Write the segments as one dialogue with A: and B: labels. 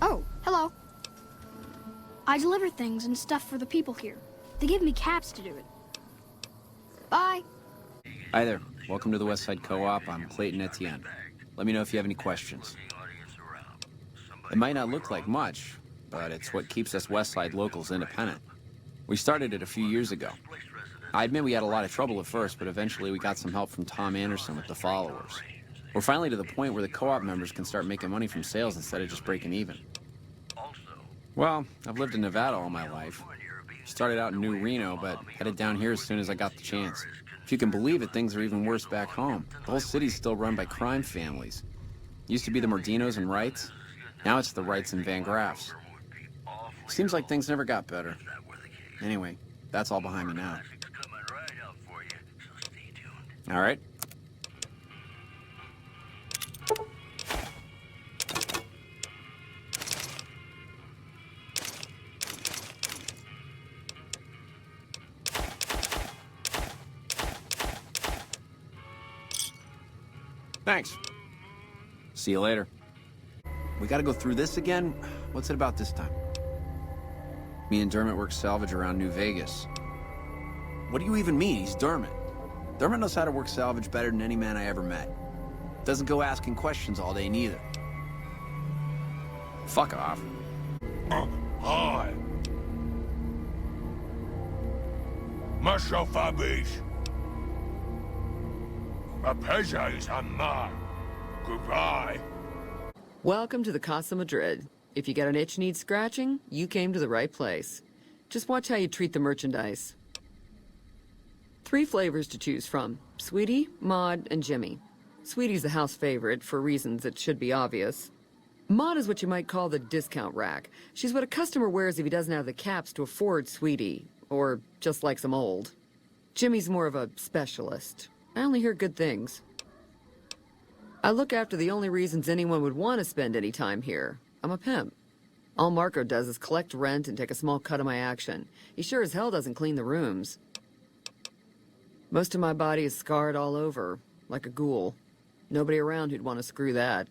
A: Oh, hello. I deliver things and stuff for the people here. They give me cabs to do it. Bye.
B: Hi there. Welcome to the Westside Co-op. I'm Clayton Etienne. Let me know if you have any questions. It might not look like much, but it's what keeps us Westside locals independent. We started it a few years ago. I admit we had a lot of trouble at first, but eventually we got some help from Tom Anderson with the followers. We're finally to the point where the co-op members can start making money from sales instead of just breaking even. Well, I've lived in Nevada all my life. Started out in New Reno, but headed down here as soon as I got the chance. If you can believe it, things are even worse back home. The whole city's still run by crime families. Used to be the Mordinos and Wrights. Now it's the Wrights and Van Graffs. Seems like things never got better. Anyway, that's all behind me now. All right. Thanks. See you later. We gotta go through this again? What's it about this time? Me and Dermot work salvage around New Vegas. What do you even mean? He's Dermot. Dermot knows how to work salvage better than any man I ever met. Doesn't go asking questions all day neither. Fuck off.
C: Hi. Monsieur Fabrice. A pleasure is on mine. Goodbye.
D: Welcome to the Casa Madrid. If you got an itch needs scratching, you came to the right place. Just watch how you treat the merchandise. 3 flavors to choose from: Sweetie, Maud, and Jimmy. Sweetie's the house favorite for reasons that should be obvious. Maud is what you might call the discount rack. She's what a customer wears if he doesn't have the caps to afford Sweetie, or just likes them old. Jimmy's more of a specialist. I only hear good things. I look after the only reasons anyone would want to spend any time here. I'm a pimp. All Marco does is collect rent and take a small cut of my action. He sure as hell doesn't clean the rooms. Most of my body is scarred all over, like a ghoul. Nobody around who'd want to screw that.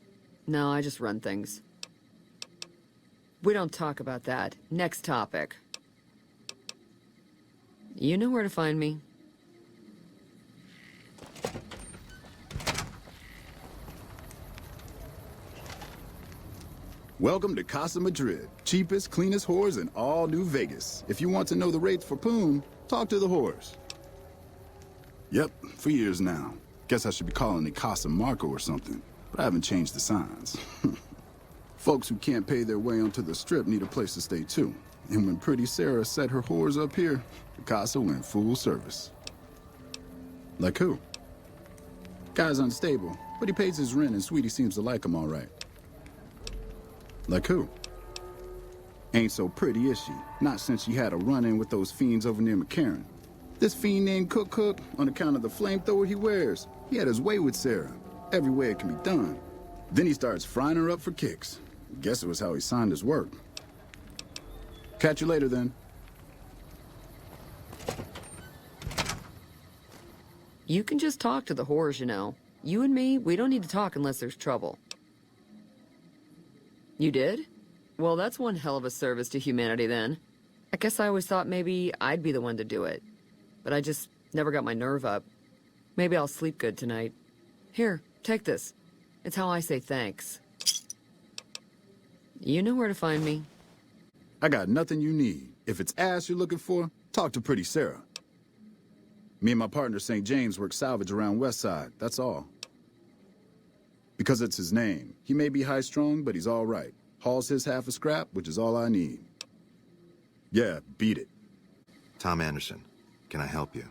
D: No, I just run things. We don't talk about that. Next topic. You know where to find me.
E: Welcome to Casa Madrid, cheapest, cleanest whores in all New Vegas. If you want to know the rates for poon, talk to the whores. Yep, for years now. Guess I should be calling it Casa Marco or something, but I haven't changed the signs. Folks who can't pay their way onto the strip need a place to stay too. And when Pretty Sarah set her whores up here, the Casa went full service. Like who? Guy's unstable, but he pays his rent and Sweetie seems to like him all right. Like who? Ain't so pretty, is she? Not since she had a run-in with those fiends over near McCarran. This fiend named Cook, on account of the flamethrower he wears, he had his way with Sarah. Every way it can be done. Then he starts frying her up for kicks. Guess it was how he signed his work. Catch you later, then.
D: You can just talk to the whores, you know. You and me, we don't need to talk unless there's trouble. You did? Well, that's one hell of a service to humanity, then. I guess I always thought maybe I'd be the one to do it. But I just never got my nerve up. Maybe I'll sleep good tonight. Here, take this. It's how I say thanks. You know where to find me.
E: I got nothing you need. If it's ass you're looking for, talk to Pretty Sarah. Me and my partner St. James work salvage around Westside, that's all. Because it's his name. He may be high-strung, but he's all right. Hauls his half a scrap, which is all I need. Yeah, beat it.
F: Tom Anderson, can I help you?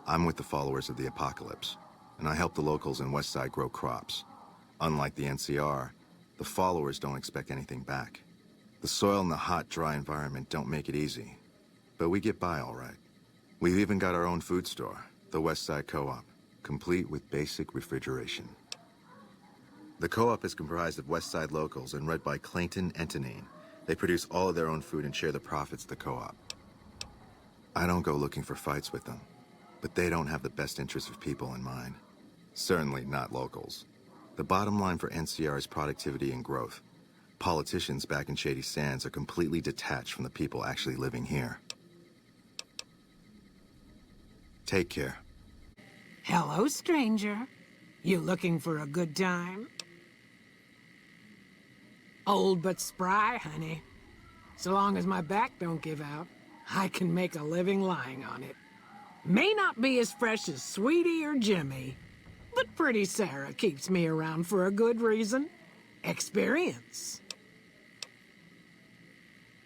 F: I'm with the followers of the apocalypse, and I help the locals in Westside grow crops. Unlike the NCR, the followers don't expect anything back. The soil and the hot, dry environment don't make it easy, but we get by all right. We've even got our own food store, the Westside Co-op, complete with basic refrigeration. The co-op is comprised of Westside locals and led by Clayton Etienne. They produce all of their own food and share the profits of the co-op. I don't go looking for fights with them, but they don't have the best interests of people in mind. Certainly not locals. The bottom line for NCR is productivity and growth. politicians back in Shady Sands are completely detached from the people actually living here. Take care.
G: Hello, stranger. You looking for a good time? Old but spry, honey. So long as my back don't give out, I can make a living lying on it. May not be as fresh as Sweetie or Jimmy, but pretty Sarah keeps me around for a good reason. Experience.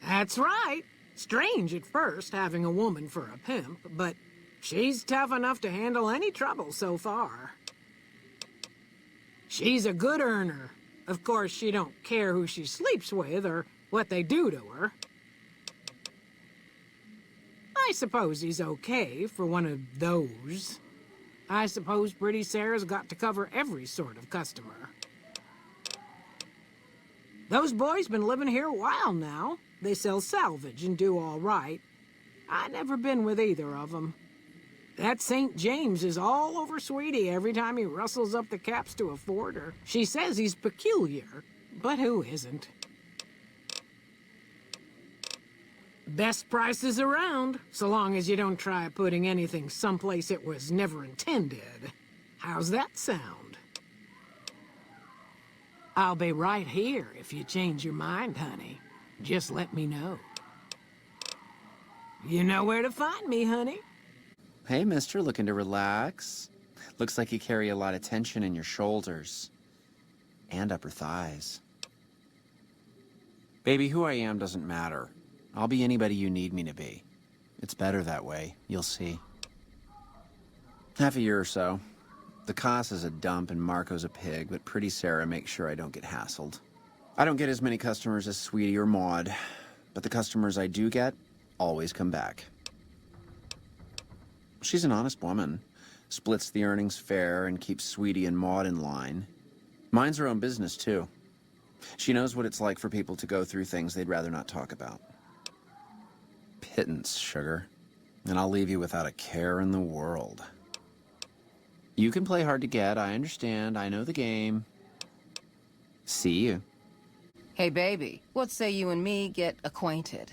G: That's right. Strange at first, having a woman for a pimp, but she's tough enough to handle any trouble so far. She's a good earner. Of course, she don't care who she sleeps with or what they do to her. I suppose he's okay for one of those. I suppose Pretty Sarah's got to cover every sort of customer. Those boys been living here a while now. They sell salvage and do all right. I never been with either of them. That St. James is all over Sweetie every time he rustles up the caps to afford her. She says he's peculiar, but who isn't? Best prices around, so long as you don't try putting anything someplace it was never intended. How's that sound? I'll be right here if you change your mind, honey. Just let me know. You know where to find me, honey.
B: Hey, mister, looking to relax? Looks like you carry a lot of tension in your shoulders. And upper thighs. Baby, who I am doesn't matter. I'll be anybody you need me to be. It's better that way, you'll see. Half a year or so. The Casa's a dump and Marco's a pig, but Pretty Sarah makes sure I don't get hassled. I don't get as many customers as Sweetie or Maud, but the customers I do get always come back. She's an honest woman, splits the earnings fair and keeps Sweetie and Maud in line. Minds her own business, too. She knows what it's like for people to go through things they'd rather not talk about. Pittance, sugar. And I'll leave you without a care in the world. You can play hard to get, I understand, I know the game. See you.
H: Hey, baby, what say you and me get acquainted?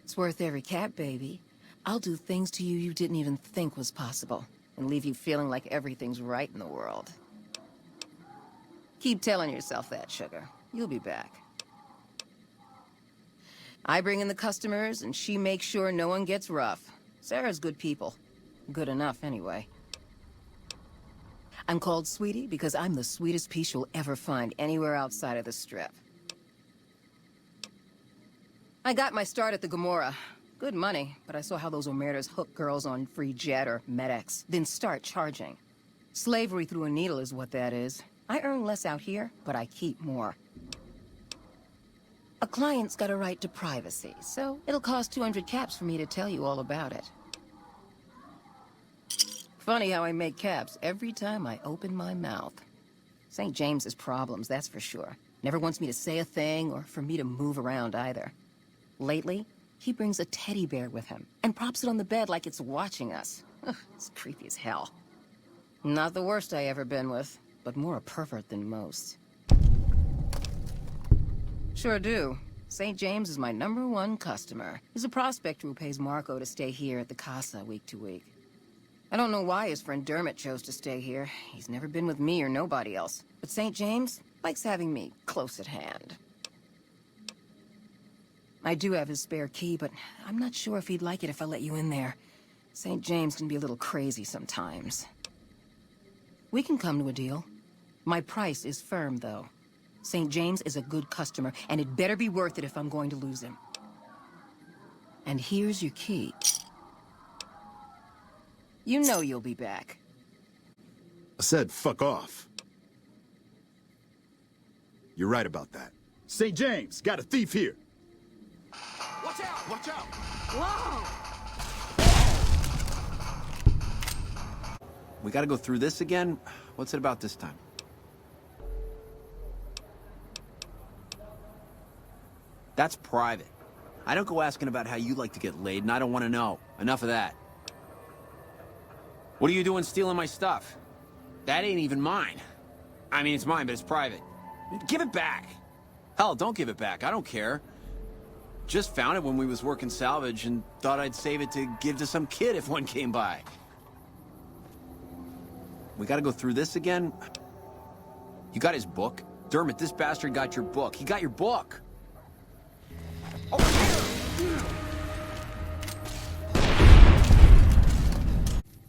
H: It's worth every cap, baby. I'll do things to you didn't even think was possible, and leave you feeling like everything's right in the world. Keep telling yourself that, sugar. You'll be back. I bring in the customers, and she makes sure no one gets rough. Sarah's good people. Good enough, anyway. I'm called Sweetie because I'm the sweetest piece you'll ever find anywhere outside of the Strip. I got my start at the Gomorrah. Good money, but I saw how those Omertas hook girls on free jet or MedX, then start charging. Slavery through a needle is what that is. I earn less out here, but I keep more. A client's got a right to privacy, so it'll cost 200 caps for me to tell you all about it. Funny how I make caps every time I open my mouth. St. James's problems, that's for sure. Never wants me to say a thing or for me to move around either. Lately, he brings a teddy bear with him and props it on the bed like it's watching us. Ugh, it's creepy as hell. Not the worst I ever been with, but more a pervert than most. Sure do. St. James is my #1 customer. He's a prospector who pays Marco to stay here at the Casa week to week. I don't know why his friend Dermot chose to stay here. He's never been with me or nobody else. But St. James likes having me close at hand. I do have his spare key, but I'm not sure if he'd like it if I let you in there. St. James can be a little crazy sometimes. We can come to a deal. My price is firm, though. St. James is a good customer, and it better be worth it if I'm going to lose him. And here's your key. You know you'll be back.
E: I said fuck off. You're right about that. St. James, got a thief here.
C: Watch out! Watch out!
G: Whoa!
B: We gotta go through this again? What's it about this time? That's private. I don't go asking about how you like to get laid, and I don't want to know. Enough of that. What are you doing stealing my stuff? That ain't even mine. I mean, it's mine, but it's private. Give it back. Hell, don't give it back. I don't care. Just found it when we was working salvage and thought I'd save it to give to some kid if one came by. We gotta go through this again? You got his book? Dermot, this bastard got your book. He got your book.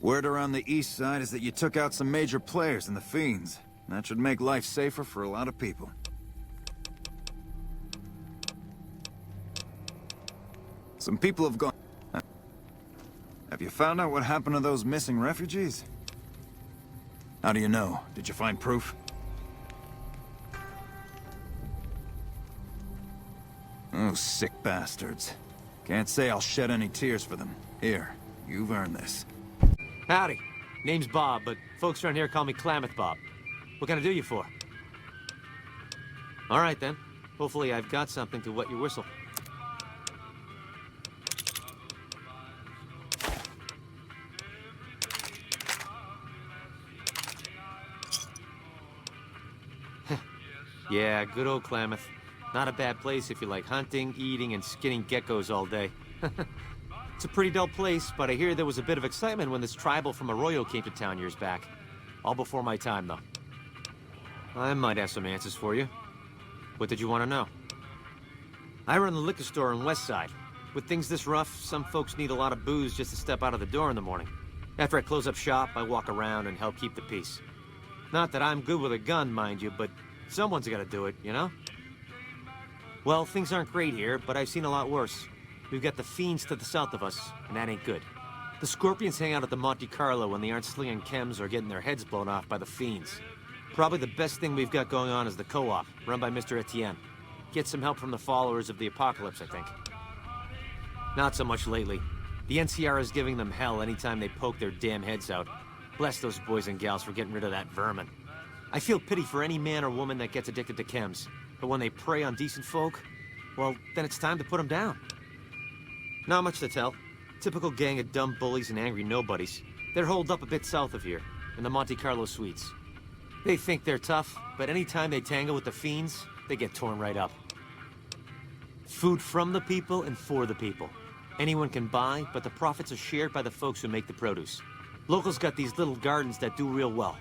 I: Word around the east side is that you took out some major players in the Fiends. That should make life safer for a lot of people. Some people have gone... Have you found out what happened to those missing refugees? How do you know? Did you find proof? Oh, sick bastards. Can't say I'll shed any tears for them. Here, you've earned this.
J: Howdy. Name's Bob, but folks around here call me Klamath Bob. What can I do you for? All right, then. Hopefully I've got something to wet your whistle. Yeah, good old Klamath. Not a bad place if you like hunting, eating, and skinning geckos all day. It's a pretty dull place, but I hear there was a bit of excitement when this tribal from Arroyo came to town years back. All before my time, though. I might have some answers for you. What did you want to know? I run the liquor store on West Side. With things this rough, some folks need a lot of booze just to step out of the door in the morning. After I close up shop, I walk around and help keep the peace. Not that I'm good with a gun, mind you, but someone's gotta do it, you know? Well, things aren't great here, but I've seen a lot worse. We've got the Fiends to the south of us, and that ain't good. The Scorpions hang out at the Monte Carlo when they aren't slinging chems or getting their heads blown off by the Fiends. Probably the best thing we've got going on is the co-op, run by Mr. Etienne. Get some help from the followers of the Apocalypse, I think. Not so much lately. The NCR is giving them hell anytime they poke their damn heads out. Bless those boys and gals for getting rid of that vermin. I feel pity for any man or woman that gets addicted to chems, but when they prey on decent folk, well, then it's time to put them down. Not much to tell. Typical gang of dumb bullies and angry nobodies. They're holed up a bit south of here, in the Monte Carlo suites. They think they're tough, but anytime they tangle with the Fiends, they get torn right up. Food from the people and for the people. Anyone can buy, but the profits are shared by the folks who make the produce. Locals got these little gardens that do real well.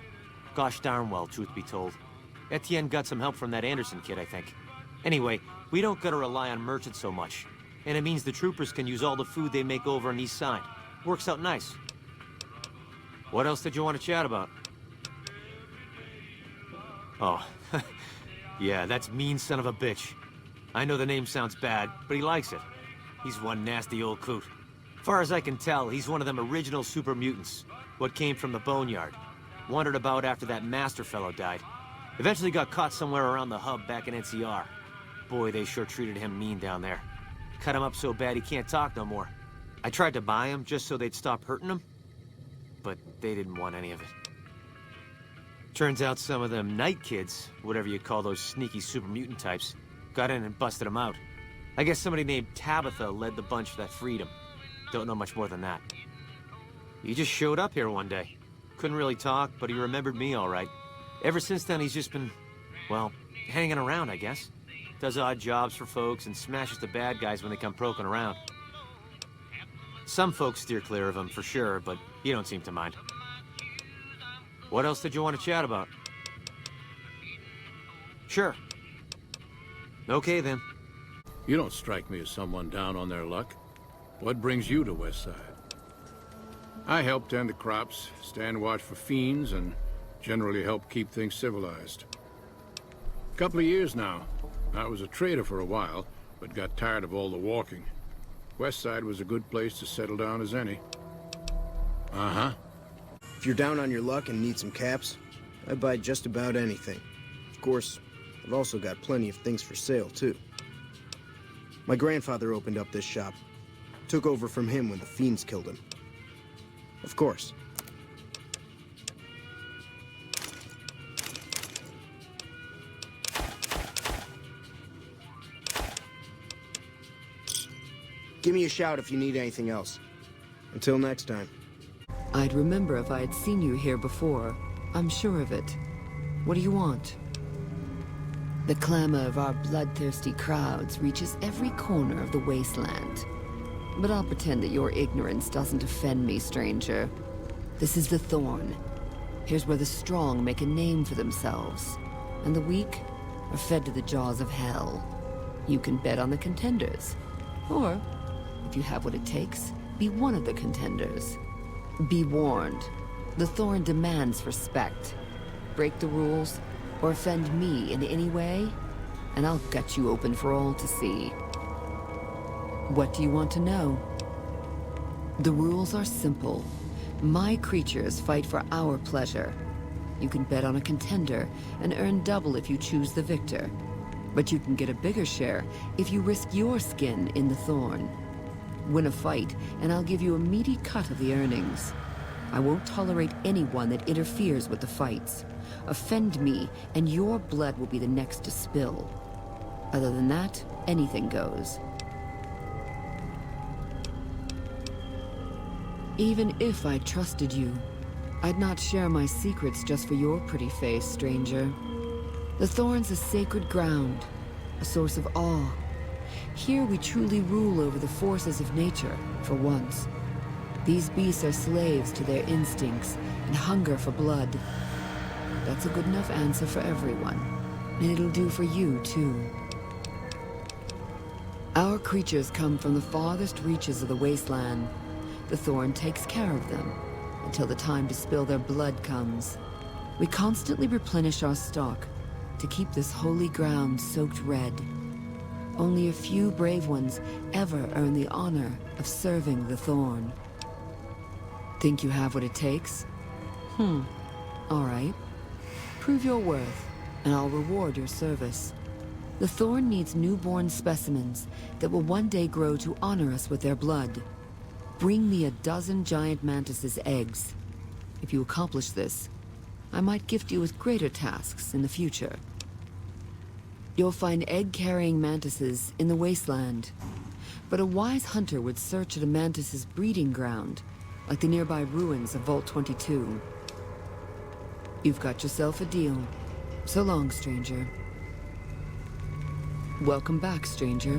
J: Gosh darn well, truth be told. Etienne got some help from that Anderson kid, I think. Anyway, we don't gotta rely on merchants so much. And it means the troopers can use all the food they make over on the east side. Works out nice. What else did you want to chat about? Oh, yeah, that's mean son of a bitch. I know the name sounds bad, but he likes it. He's one nasty old coot. Far as I can tell, he's one of them original super mutants. What came from the boneyard. Wandered about after that master fellow died. Eventually got caught somewhere around the hub back in NCR. Boy, they sure treated him mean down there. Cut him up so bad he can't talk no more. I tried to buy him just so they'd stop hurting him, but they didn't want any of it. Turns out some of them night kids, whatever you call those sneaky super mutant types, got in and busted him out. I guess somebody named Tabitha led the bunch that freed him. Don't know much more than that. He just showed up here one day. Couldn't really talk, but he remembered me all right. Ever since then, he's just been, well, hanging around, I guess. Does odd jobs for folks and smashes the bad guys when they come poking around. Some folks steer clear of him for sure, but you don't seem to mind. What else did you want to chat about? Sure. Okay, then.
K: You don't strike me as someone down on their luck. What brings you to Westside? I help tend the crops, stand watch for fiends, and generally help keep things civilized. Couple of years now. I was a trader for a while, but got tired of all the walking. Westside was a good place to settle down as any. Uh-huh.
L: If you're down on your luck and need some caps, I buy just about anything. Of course, I've also got plenty of things for sale, too. My grandfather opened up this shop. Took over from him when the Fiends killed him. Of course. Give me a shout if you need anything else. Until next time.
D: I'd remember if I had seen you here before. I'm sure of it. What do you want? The clamor of our bloodthirsty crowds reaches every corner of the wasteland. But I'll pretend that your ignorance doesn't offend me, stranger. This is the Thorn. Here's where the strong make a name for themselves, and the weak are fed to the jaws of hell. You can bet on the contenders. Or, if you have what it takes, be one of the contenders. Be warned. The Thorn demands respect. Break the rules, or offend me in any way, and I'll gut you open for all to see. What do you want to know? The rules are simple. My creatures fight for our pleasure. You can bet on a contender and earn double if you choose the victor. But you can get a bigger share if you risk your skin in the Thorn. Win a fight, and I'll give you a meaty cut of the earnings. I won't tolerate anyone that interferes with the fights. Offend me, and your blood will be the next to spill. Other than that, anything goes. Even if I trusted you, I'd not share my secrets just for your pretty face, stranger. The Thorn's a sacred ground, a source of awe. Here we truly rule over the forces of nature, for once. These beasts are slaves to their instincts and hunger for blood. That's a good enough answer for everyone, and it'll do for you, too. Our creatures come from the farthest reaches of the wasteland. The Thorn takes care of them, until the time to spill their blood comes. We constantly replenish our stock to keep this holy ground soaked red. Only a few brave ones ever earn the honor of serving the Thorn. Think you have what it takes? All right. Prove your worth, and I'll reward your service. The Thorn needs newborn specimens that will one day grow to honor us with their blood. Bring me 12 giant mantises' eggs. If you accomplish this, I might gift you with greater tasks in the future. You'll find egg-carrying mantises in the wasteland, but a wise hunter would search at a mantis's breeding ground, like the nearby ruins of Vault 22. You've got yourself a deal. So long, stranger. Welcome back, stranger.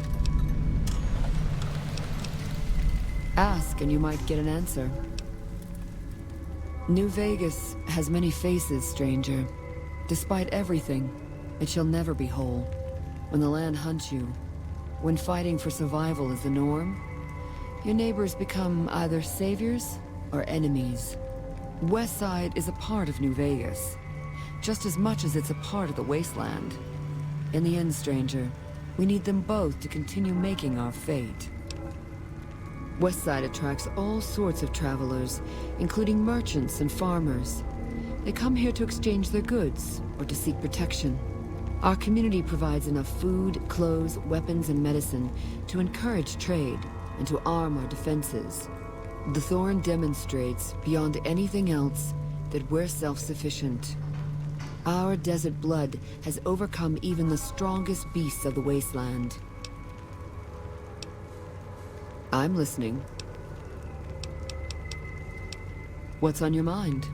D: Ask and you might get an answer. New Vegas has many faces, stranger. Despite everything, it shall never be whole. When the land hunts you, when fighting for survival is the norm, your neighbors become either saviors or enemies. Westside is a part of New Vegas, just as much as it's a part of the wasteland. In the end, stranger, we need them both to continue making our fate. Westside attracts all sorts of travelers, including merchants and farmers. They come here to exchange their goods or to seek protection. Our community provides enough food, clothes, weapons, and medicine to encourage trade and to arm our defenses. The Thorn demonstrates, beyond anything else, that we're self-sufficient. Our desert blood has overcome even the strongest beasts of the wasteland. I'm listening. What's on your mind?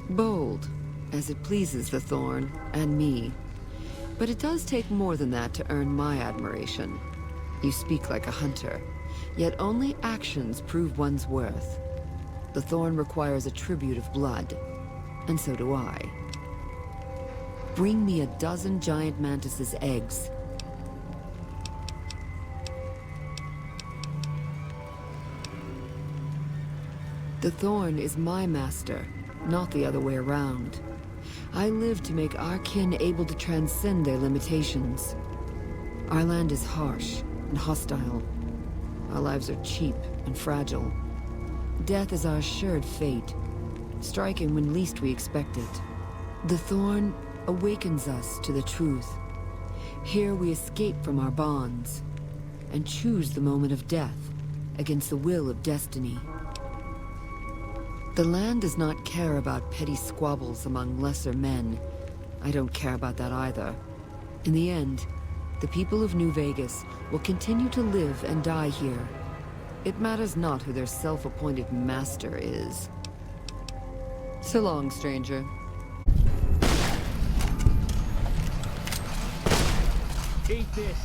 D: Bold, as it pleases the Thorn and me. But it does take more than that to earn my admiration. You speak like a hunter, yet only actions prove one's worth. The Thorn requires a tribute of blood, and so do I. Bring me 12 giant mantises' eggs. The Thorn is my master, not the other way around. I live to make our kin able to transcend their limitations. Our land is harsh and hostile. Our lives are cheap and fragile. Death is our assured fate, striking when least we expect it. The Thorn awakens us to the truth. Here we escape from our bonds and choose the moment of death against the will of destiny. The land does not care about petty squabbles among lesser men. I don't care about that either. In the end, the people of New Vegas will continue to live and die here. It matters not who their self-appointed master is. So long, stranger.
M: Eat this.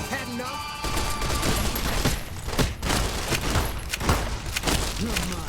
M: Had enough? You're mine.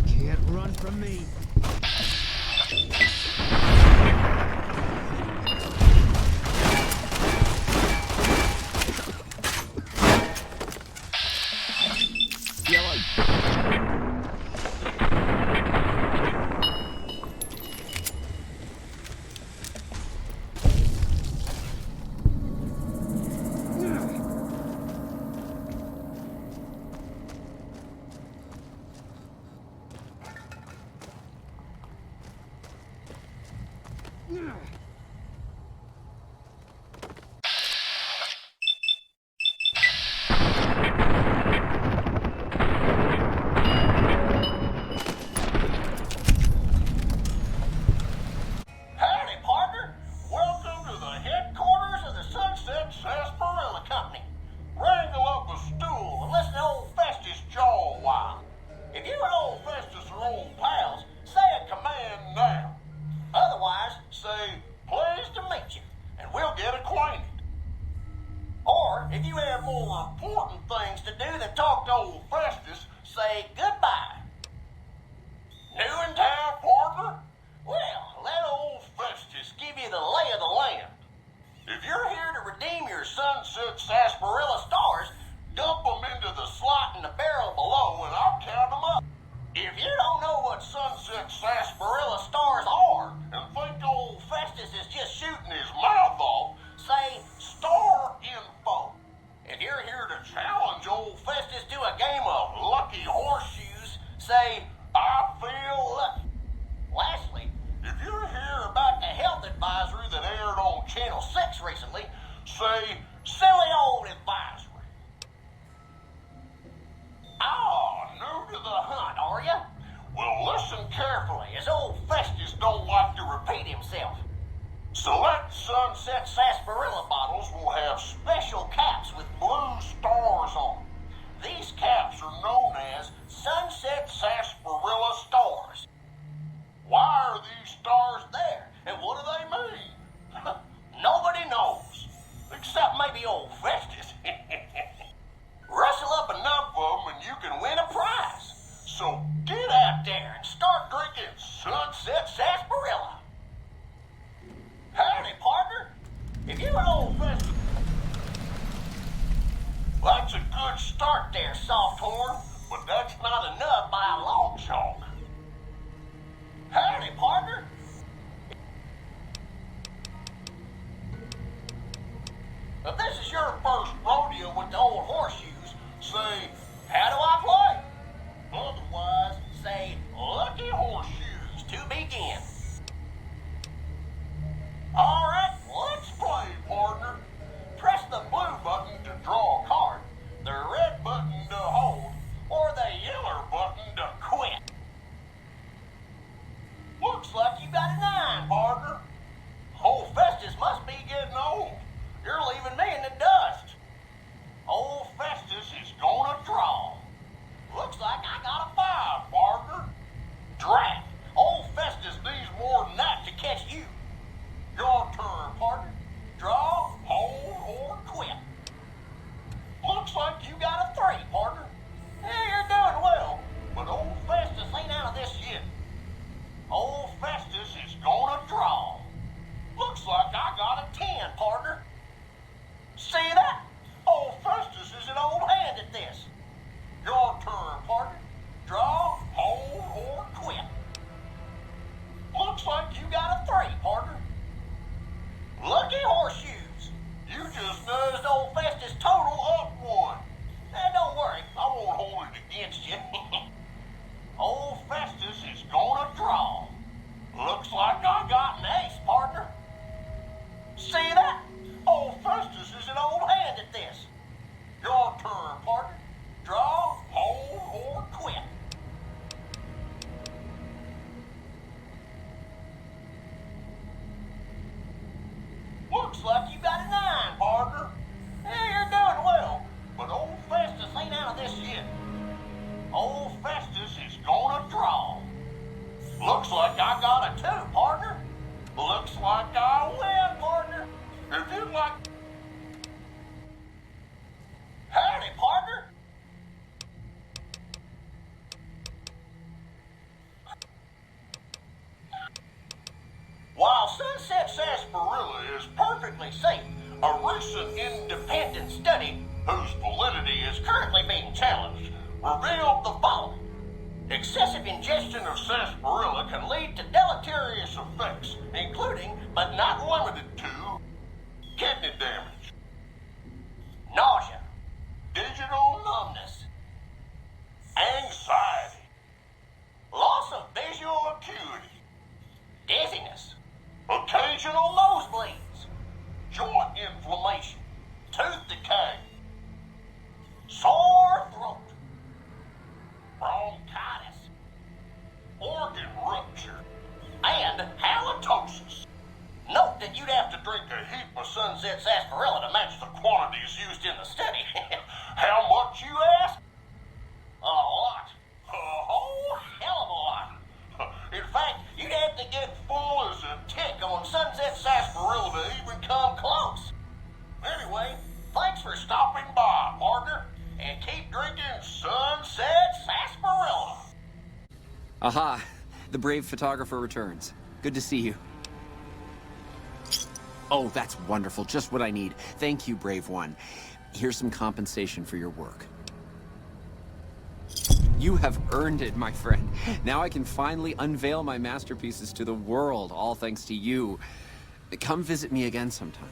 M: Can't run from me.
N: Howdy, partner. Welcome to the headquarters of the Sunset Sarsaparilla Company. Wrangle up a stool and listen to old Festus jaw a while. If you and old Festus are old pals, say a command now. Otherwise, say, pleased to meet you, and we'll get acquainted. Or, if you have more important things to do than talk to old Festus, say goodbye. New in town, partner? Well, let old Festus give you the lay of the land. If you're here to redeem your Sunset Sarsaparilla stars, dump them into the slot in the barrel below and I'll count them up. If you don't know what Sunset Sarsaparilla stars are and think old Festus is just shooting his mouth off, say star info. If you're here to challenge old Festus to a game of lucky horseshoes, say I feel lucky. Lastly, if you're here about the health advisory that aired on Channel 6 recently, say silly old advisory. Ah, new to the hunt, are you? Well, listen carefully, as old Festus don't like to repeat himself. Select Sunset Sarsaparilla bottles will have special caps with blue stars on them. These caps are known as Sunset Sarsaparilla stars. Why are these stars there, and what do they mean? Nobody knows, except maybe old Festus. Rustle up enough of them and you can win a prize. So get out there and start drinking Sunset Sarsaparilla. Howdy, partner. If you and old Festus... That's a good start there, soft horn, but that's not enough by a long chalk. Howdy, partner. If this is your first rodeo with the old horseshoes, say, how do I play? Otherwise, say, lucky horseshoes to begin. All right, let's play, partner. Press the blue button to draw a card, the red button to hold, or the yellow button to quit. Looks like you got a 9, partner. Old Festus must be getting old. You're leaving me in the dust. Old Festus is gonna draw. Looks like I got a 5, partner. Drat. Old Festus needs more than that to catch you. Your turn, partner. Draw, hold, or quit. Looks like you got a 3, partner. Hey, you're doing well, but old Festus ain't out of this yet. Old Festus is going like you got a 3, partner. Lucky horseshoes. You just nudged old Festus total up 1. Now, don't worry, I won't hold it against you. Old Festus is gonna draw. Looks like I got an ace, partner. See that? Old Festus is an old hand at this. Your turn, partner. Draw, hold, or quit. Looks like you got a 9, partner. Yeah, you're doing well, but old Festus ain't out of this yet. Old Festus is gonna draw. Looks like I got a 2, partner. Looks like I win, partner. If you'd like... Howdy, partner. While Sunset Sarsaparilla is perfectly safe, a recent independent study, whose validity is currently being challenged, revealed the following. Excessive ingestion of sarsaparilla can lead to deleterious effects, including, but not limited to, kidney damage, nausea, digital numbness, anxiety, loss of visual acuity, dizziness, occasional nosebleeds, joint inflammation, tooth decay, sore throat, bronchitis, organ rupture, and halitosis. Note that you'd have to drink a heap of Sunset Sarsaparilla to match the quantities used in the study. How much, you ask? A lot. A whole hell of a lot. In fact, you'd have to get full as a tick on Sunset Sarsaparilla to even come close. Anyway, thanks for stopping by, partner, and keep drinking Sunset Sarsaparilla.
B: Aha! The brave photographer returns. Good to see you. Oh, that's wonderful. Just what I need. Thank you, brave one. Here's some compensation for your work. You have earned it, my friend. Now I can finally unveil my masterpieces to the world, all thanks to you. Come visit me again sometime.